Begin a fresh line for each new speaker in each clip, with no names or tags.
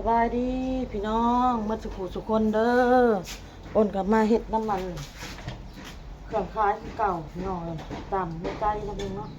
สบายดีพี่น้องมาสุขุสุคนเด้ออ้นกลับมาเฮ็ดน้ำมันเครื่องคล้ายคือเก่าพี่น้องเลยตามไม่ใจนะเองเนาะ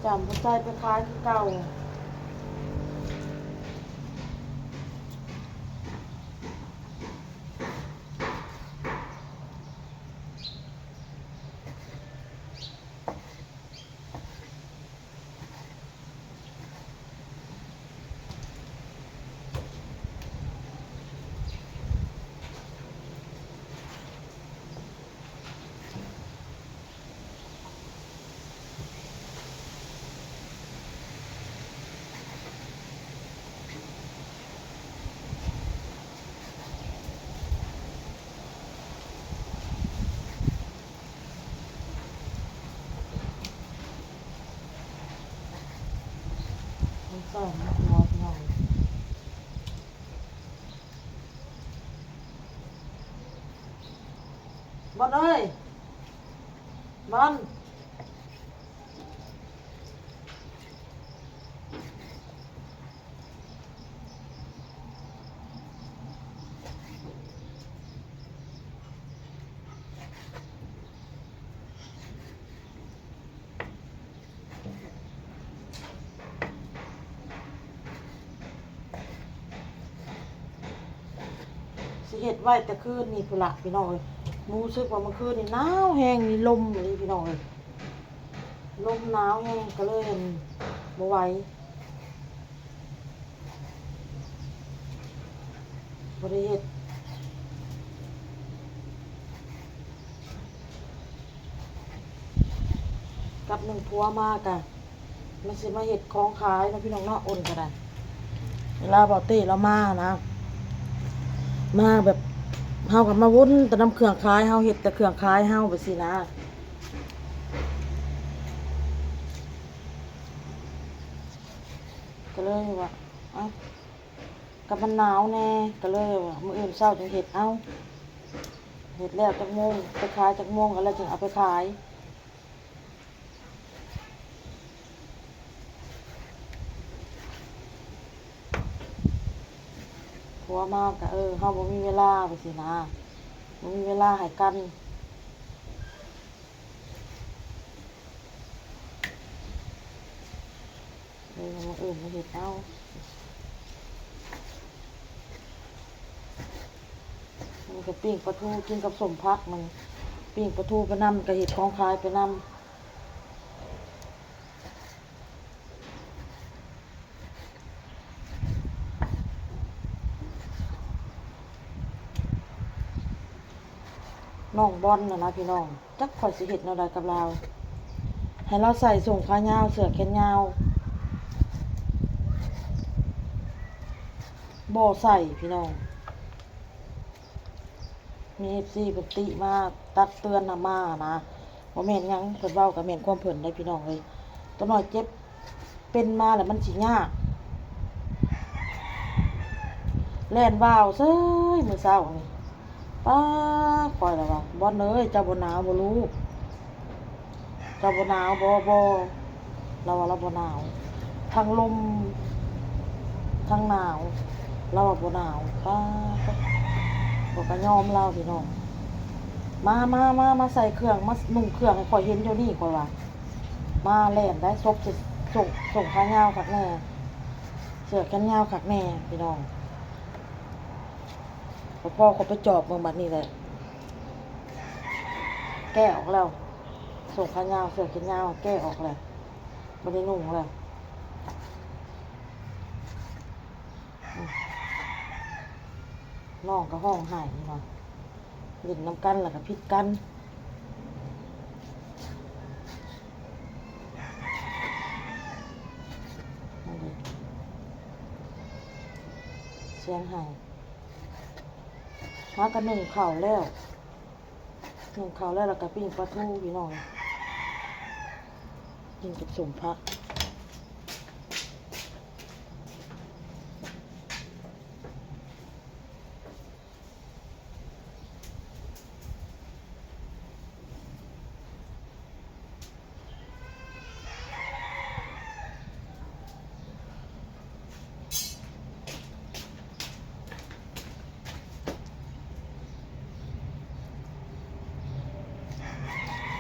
จำไม่ใจไปคล้ายคือเก่ามันใส่หัวพี่น้องบอลเอ้ยบอลสิเฮ็ดไว้แต่คืนนี่พุ่นละพี่น้องเอ้ยรู้สึกว่าเมื่อคืนนี่หนาวแห้งมีลมเลยพี่น้องเอ้ยลมหนาวแห้งก็เลยบ่ไหวบ่ได้เฮ็ดกับหนึ่งพัวมากะมันสิมาเฮ็ดของขายนะพี่น้องเนาะอ่นก็ได้เวลาบ่เต้เรามานะมาแบบเฮากับมาวนแต่นำเครื่องขายเฮาเฮ็ดแต่เครื่องขายเฮาไปสินะก็เลยว่าเอ้ากับมันหนาวแน่ก็เลยว่ามื้ออื่นเช้าจังเฮ็ดเอาเฮ็ดแล้วจักโมงไปขายจักโมงก็แล้วจึงเอาไปขายผัวมากก็เฮาบ่มีเวลาไปสินะบ่มีเวลาให้กันเลยมื้ออื่นมาเฮ็ดเอามันก็ปิ้งปลาทูกินกับสมพักมันปิ้งปลาทูไปนำก็เฮ็ดของขายไปนำน้องบอลน่ะนะพี่น้องจักข่อยสิเฮ็ดแนวใดกับเราให้เราใส่ส่งขายาวเสื้อแขนยาวบ่ใส่พี่น้องมี FC เพิ่นติมาตักเตือนน่ะมานะบ่แม่นหยังเพิ่นเว้าก็แม่นความเพิ่นได้พี่น้องเอ้ยตัวน้อยเจ็บเป็นมาแล้วมันสิยากแล่นว่าวเซ้ยมื้อเช้านี่ป้าข่อยล่ะว่าบ่เอ้ยเจ้าบ่หนาวบ่ลูกเจ้าบ่หนาวบ่เราว่าเราบ่หนาวทั้งลมทั้งหนาวเราว่าบ่หนาวป้าบ่ก็ยอมเราพี่น้องมาใส่เครื่องมานุ่งเครื่องให้ข่อยเห็นอยู่นี่ข่อยว่ามาแล่นได้ซบสิส่งขายาวคักแน่เสื้อแขนยาวคักแน่พี่น้องพ่อเขาไปจอบเมืองบัดนี้แหละแก้ออกแล้วส่งขายาวเสื้อแขนยาวแก้ออกแล้วบ่ได้นุ่งแล้วน้องก็ห้องไห้เนาะเล่นน้ำกันแล้วก็พิษกันเสียงไห้ หากันหนึ่งข่าวแล้วแล้วก็ปิ้งปลาทูพี่น้องกินกับสมพัก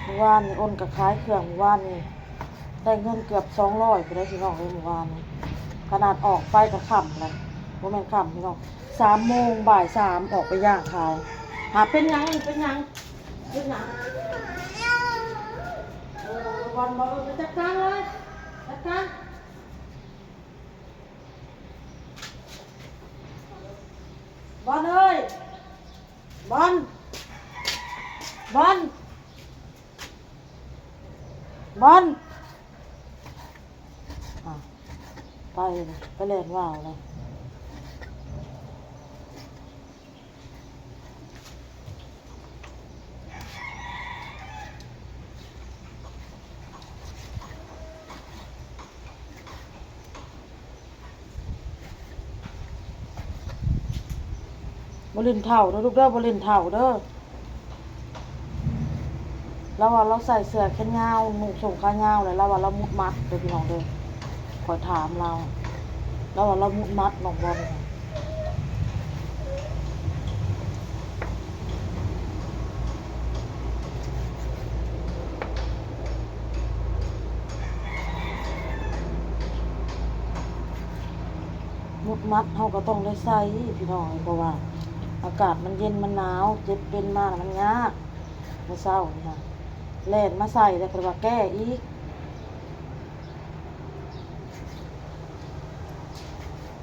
เมื่อวานนี่อ้นกับคล้ายเครื่องเมื่อวานนี่ได้เงินเกือบ200ไปได้พี่น้องเลยเมื่อวานนี่ขนาดออกไปกับค่ำเลยว่าแม่นค่ำพี่น้อง3 โมงบ่าย3ออกไปย่างขายหาเป็นยังบอลไปจัดการเลยจัดการบอลเอ้ยบอลบอลไปเล่นว่าวเลยบรินเท่าเด้อลูกเด้อบรินเท่าเด้อแล้วว่าเราใส่เสื้อแขนยาวหนุ่งส่งขายาวเลยแล้วว่าเรามุดมัดเด้อพี่น้องเด้อขอถามเราแล้วว่าเรามุดมัดน้องบอลมุดมัดเขาก็ต้องได้ใส่พี่น้องเพราะว่าอากาศมันเย็นมันหนาวเจ็บเป็นมากมันยากมันเศร้านี่ค่ะแล่นมาใส่แต่เพราะว่าแก้อีก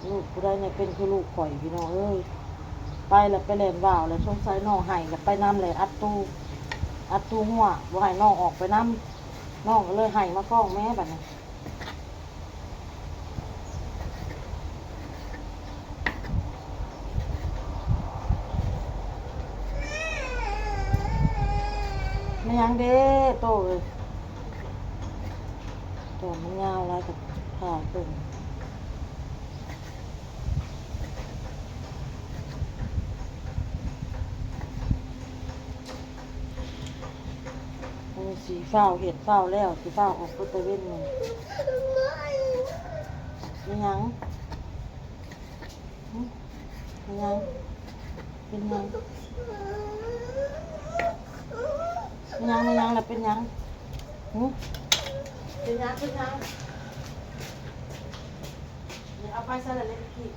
ลูกผู้ใดเนี่ยเป็นคือลูกข่อยพี่น้องเอ้ยไปแล้วไปเล่นว่าวแล้วสงสัยน้องไห้แล้วไปน้ำเลยอัดตู้หัวบ่ให้น้องออกไปน้ำน้องก็เลยไห้มาฟ้องแม่บัดนี้ไม่ยังเด้โตเลยตัวมันยาวแล้วกับขาตึงสีฟ้าเห็ดฟ้าแล้วสีฟ้าออกก็ตะเว้นมันไม่ยังไม่ยังเป็นยังไม่ยังแล้วเป็นยังเป็นยังเดี๋ยวเอาไปใส่เล็กขีด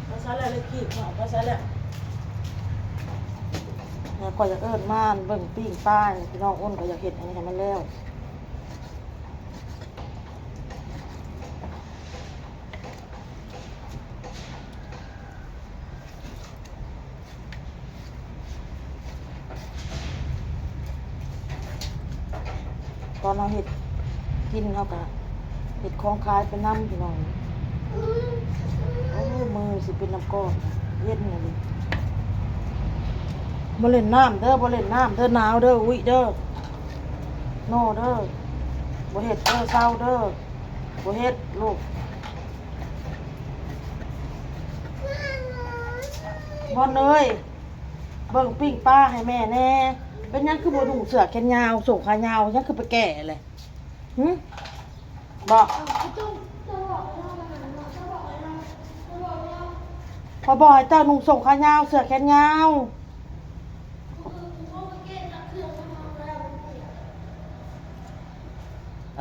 ไปใส่เล็กขีดไปใส่แล้วเนี่ยก่อนจะเอิ้นม่านเบิ่งปิ้งป้ายพี่น้องอ้นก็อยากเห็นอันนี้ให้มันแล้วตอนเราเห็ดกินเขากะเห็ดของคายเป็นน้ำพี่น้องโอ้มือสิเป็นน้ำก้อนเย็นเลยบ่เล่นน้ำเด้อหนาวเด้ออุ้ยเด้อโน่เด้อบ่เฮ็ดเด้อเศร้าเด้อบ่เฮ็ดลูกบอลเอ้ยเบิ่งปิ้งป้าให้แม่แน่เป็นยังคือบ่ดุงเสือแขนยาวส่งขายาวยังคือไปแก่เลยบอกพอบอกให้เจ้านุ่งส่งขายาวเสือแขนยาว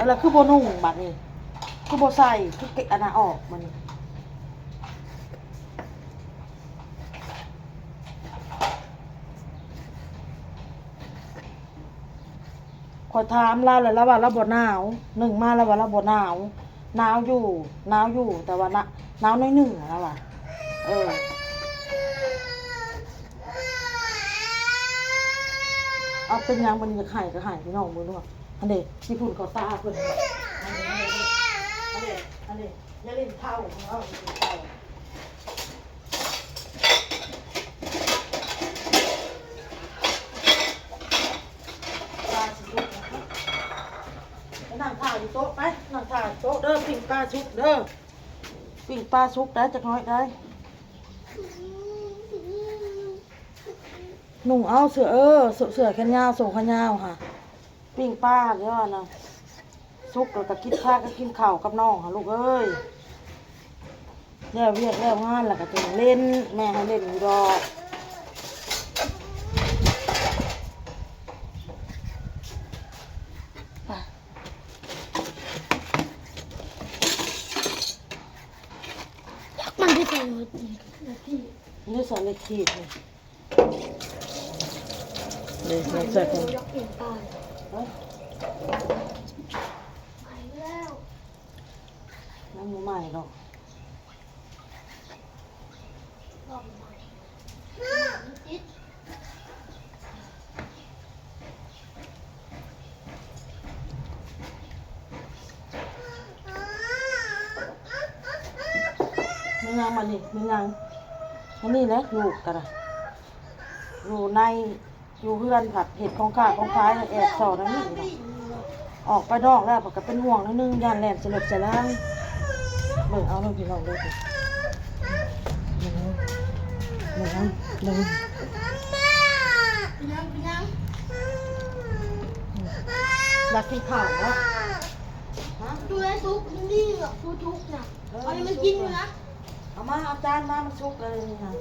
แล้วคือโบนุ่งบัดนี้คือโบใส่คือเกะอันน่ะออกมันขอถามเราเลยแล้วว่าเราบ่หนาว1มาแล้วว่าเราบ่หนาวหนาวอยู่แต่ว่าหนาวน้อยหนึ่งแล้วว่ะเอาเป็นยังมันจะไข่ก็ไข่พี่น้องมือด้วยอันเด็กที่พูดเขาตาเพิ่น อันนี้อย่าเล่นเท่าของเราเล่นเท่าปลาสิลูกนะครับไปนั่งท่าอยู่โต๊ะไปนั่งท่าอยู่โต๊ะเด้อปิ้งปลาชุกเด้อปิ้งปลาชุกได้จักน้อยได้หนุ่งเอาเสือเสือแขนยาวส่งแขนยาวค่ะปิ้งปลาเดี๋ยวนะชุกแล้วก็กินข้าวก็กินข้าวกับน้องค่ะลูกเอ้ยแล้วเรียกแล้วงานแล้วก็จะเล่นแม่ให้เล่นอยู่ดอก
มันที่ใส่หัวที่
นี่ใส่เล็กขีดเลยเลยใส่กัน
ยกเปลี่ยนตายไปแล้ว
น้ำมันใหม่หรอก
ลองใหม่ติด
มีงานมาดิมีงานอันนี้นะลูกกันนะอยู่ในอยู่เพื่อนผัดเห็ดของข้าของท้ายแอบสอนนั่นนี่นะออกไปนอกแล้วปกเป็นห่วงนิดนึงยานแหลมสลบจะล่างเบิ่งเอาหนึ่งพี่น้องด้วยสิหนึ่ง
ยัง
อยากกินข้าวเหรอฮะ
ดูแลทุกนี่แบบทุกนะอันนี้มันกินอยู่นะ
เอามาเอาจานมามันชุกเลยนี่ค่ะ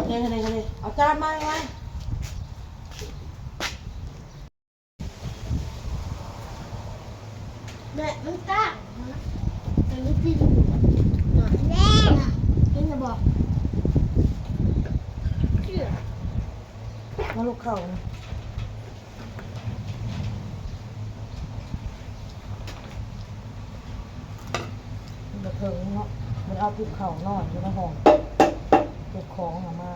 เนี่ยเอาจานมาไง
แม่มันกล้าแต่ไม่กินอยู่แม่กินจะบอกเชื่อ
มาลูกเข่านะมันจะเถิงเนาะมันเอาติดเข่านอนอยู่ในห้องเก็บของออกมา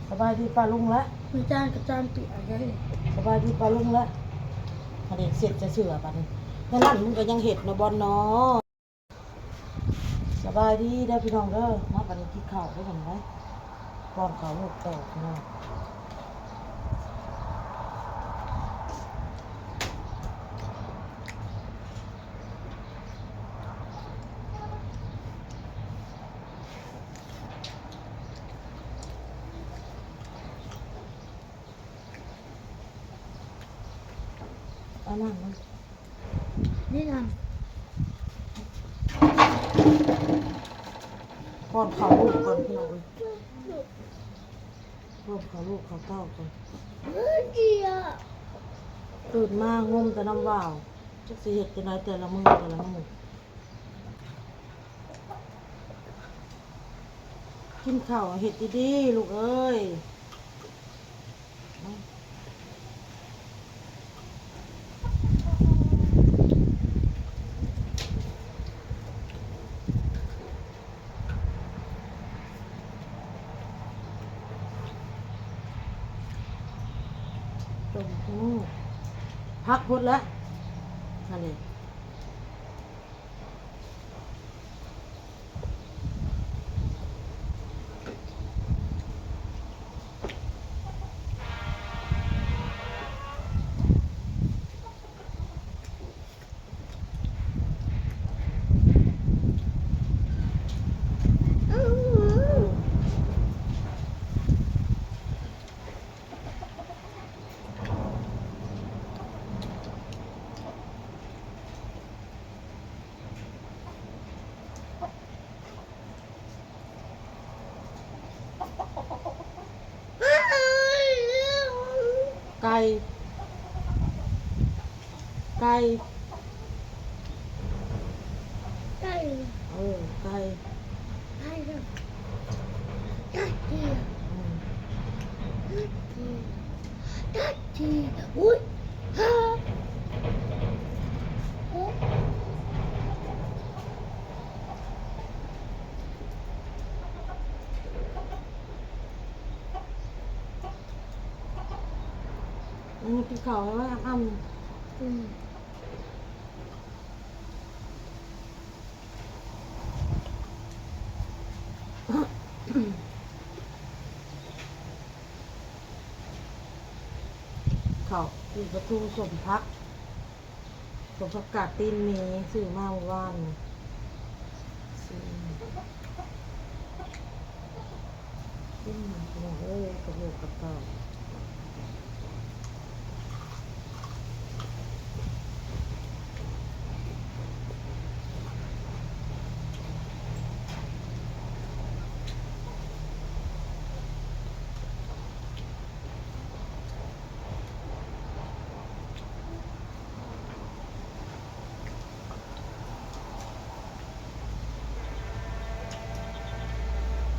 สบายดีป้าลุงละ
มีจานกับจานเปียกอะไร
สบายดีป้าลุงละพอเด็กเสร็จจะเสือป่ะนี่นั่นนั่นมึงก็ยังเห็ดเนาะบอลเนาะสบายดีเด้อพี่น้องเด้อมาปันนี้กินข้าวได้กันไหมป้อนข้าวลูกโตเนาะเอานั่งมัน
นี่ท
ป้อนข้าวลูกก่อนพี่น้องป้อนข้าวลูกข้าวเต้าก่อน
ำเจีย
ตื่นมางมแต่น้ำว่าวจักสิเห็ดจะไหนแต่ละมือกินข้าวเห็ดดีๆลูกเอ้ยต้มหูพักพุดแล้วนั่นเองไก่ไก่
ได้
ไก่
ได้เลยได้เจีย
อืม
ได้เจียอุ้ยฮ่า
นี่กินข้าวให้ว่าอ้ำ
อืม
ข้าวอยู่ประตูสมพักสมพักกาดตีนเมซื้อมาเมื่อวานซื้อกินมันกระโหลกกระเป๋า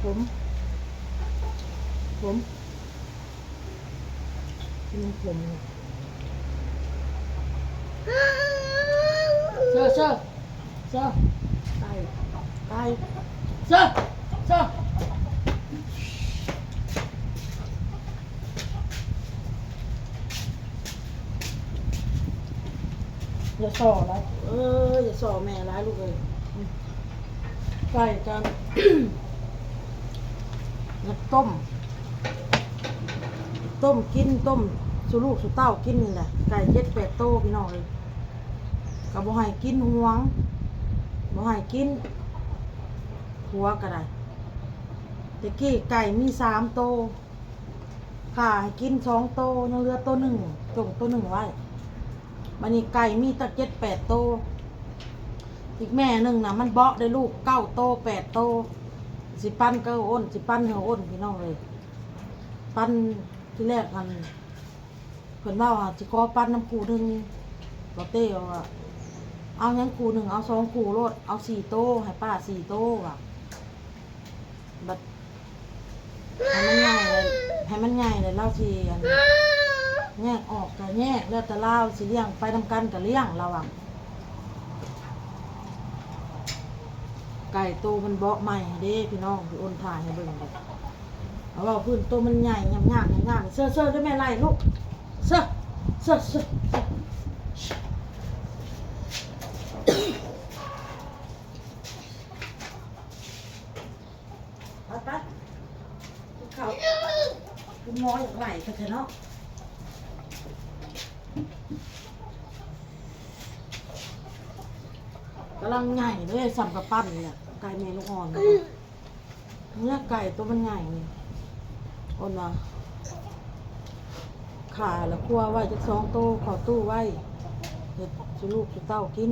ผมกินผมเนี่ยเชื่อไก่เชื่ออย่าส่อแล้วอย่าส่อแม่ร้ายลูกเลยไก่กัน แล้วต้มกินต้มสุลูกสุเต้ากินนี่แหละไก่7-8 โตพี่น้องเลยกับบ่ให้กินหวงบ่ให้กินหัวก็ได้ตะกี้ไก่มี3 โตข่าให้กิน2 โตยังเหลือตัวหนึ่งจงตัวหนึ่งไว้บัดนี้ไก่มีตั้ง7-8 โตอีกแม่หนึ่งนะมันเบาะได้ลูก9 โต 8 โตสิปั้นก็อ้นสิปั้นเหืออ้นพี่น้องเลยปั้นที่แรกมันเพิ่นว่าสิขอปั้นน้ำคูหนึ่งบ่เต้ว่าเอายังคูหนึ่งเอา2 คูโลดเอา4 โตให้ป้า4 โตว่ะบัดให้มันง่ายเลยเล่าสิอันแยกออกก็แยกแล้วแต่เล่าสิเลี้ยงไปนำกันก็เลี้ยงเราอ่ะไก่โตมันเบาะใหม่เด้พี่น้องพี่อ้นถ่ายให้เบิ่งเด้เอาว่าพื้นโตมันใหญ่งามเสื้อได้แม่ไล่ลูกเสื้อไปเขาคุณหมออยากไหลกันเถอะเนาะกำลังใหญ่เลยสัมกระปั้นเนี่ยไก่เมลูกอ่อนเนี่ยไก่ตัวมันใหญ่เนี่ยอ่อนมาขาแล้วคั่วไว้จะ2 โตขอตู้ไว้เห็ดสุลูกสุเต้ากิน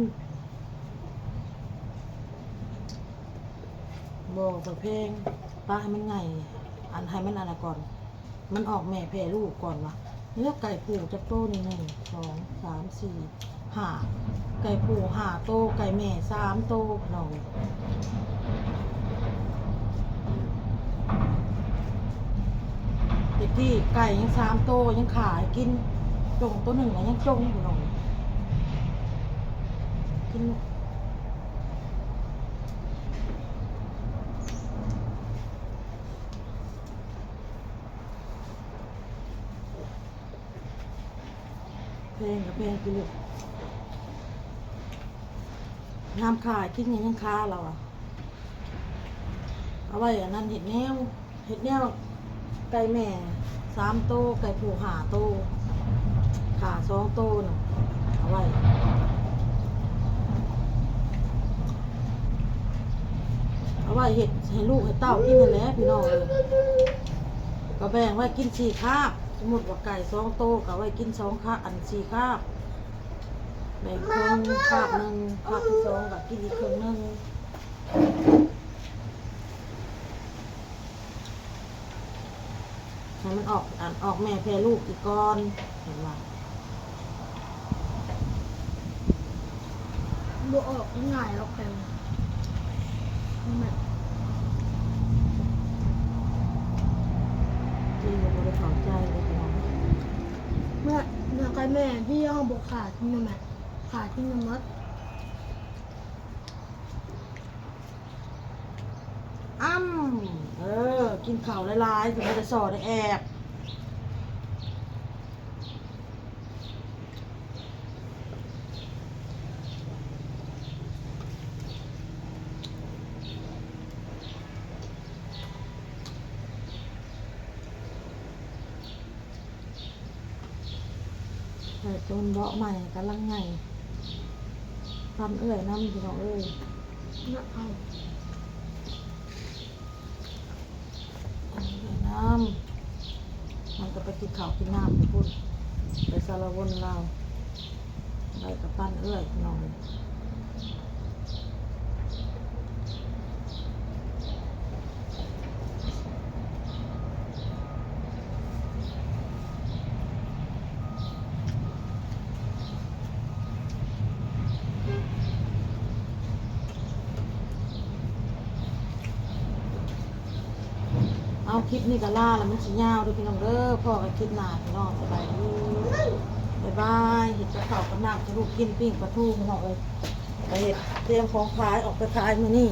บอกกับเพลงป้าให้มันใหญ่อันให้มันอะไรก่อนมันออกแม่แพร่ลูกก่อนวะเลือกไก่ผูจะโตนี่1 2 3 4 5ไก่ผู5 โตไก่แม่3 โตหน่อยเด็กที่ไก่ยัง3 โตยังขายกินจงตัวหนึ่งยังจงอยู่หน่อยกินเพลงกับเพลงกินลูกน้ำขายกินยังค้าเราอ่ะเอาไว้อันนั้นเห็ดแนวไก่แม่3 โตไก่ผู5 โตขา2 โตน่ะเอาไว้เห็ดให้ลูกให้เต้ากินนั่นแหละพี่น้องเลยก็แบ่งไว้กิน4 คาบสมมติว่าไก่2 โตก็ไว้กิน2 คาบ4 คาบแบ่งครึ่งคาบหนึ่งคาบที่2ก็กินอีกครึ่งหนึ่งให้มันออกแม่แพร่ลูกอีกก่อนเห็นไหม
บ่ออกง่ายหรอกแค่แม่
จริงๆไม่ได้เข้าใจเลยพี่น้อง
เมื่อไก่แม่พี่ห้องบอกขาดที่นั่นแหละขาดที่นั่นมัด
กินข้าวหลายๆถึงจะสอได้แอบ แต่จนเบาะใหม่กำลังไงฟันเอื้อยน้ำพี่น้องเอ้ย
น่าเอา
เอื้อยน้ำมันจะไปกินข้าวกินน้ำไปพูดไปสารวนเราไปกับปั้นเอื้อยพี่น้องเลยเอาคลิปนี้ก็ล่าแล้วมันสิยาวเด้วยพี่น้องเด้อพ่อก็คลิปหน้าพี่น้องบ๊ายบายบ๊ายบายเห็ดกระเพรากับน้ำจะลูกกินปิ้งปลาทูพี่น้องเอ้ยไปเห็ดเตรียมของขายออกไปขายมื้อนี้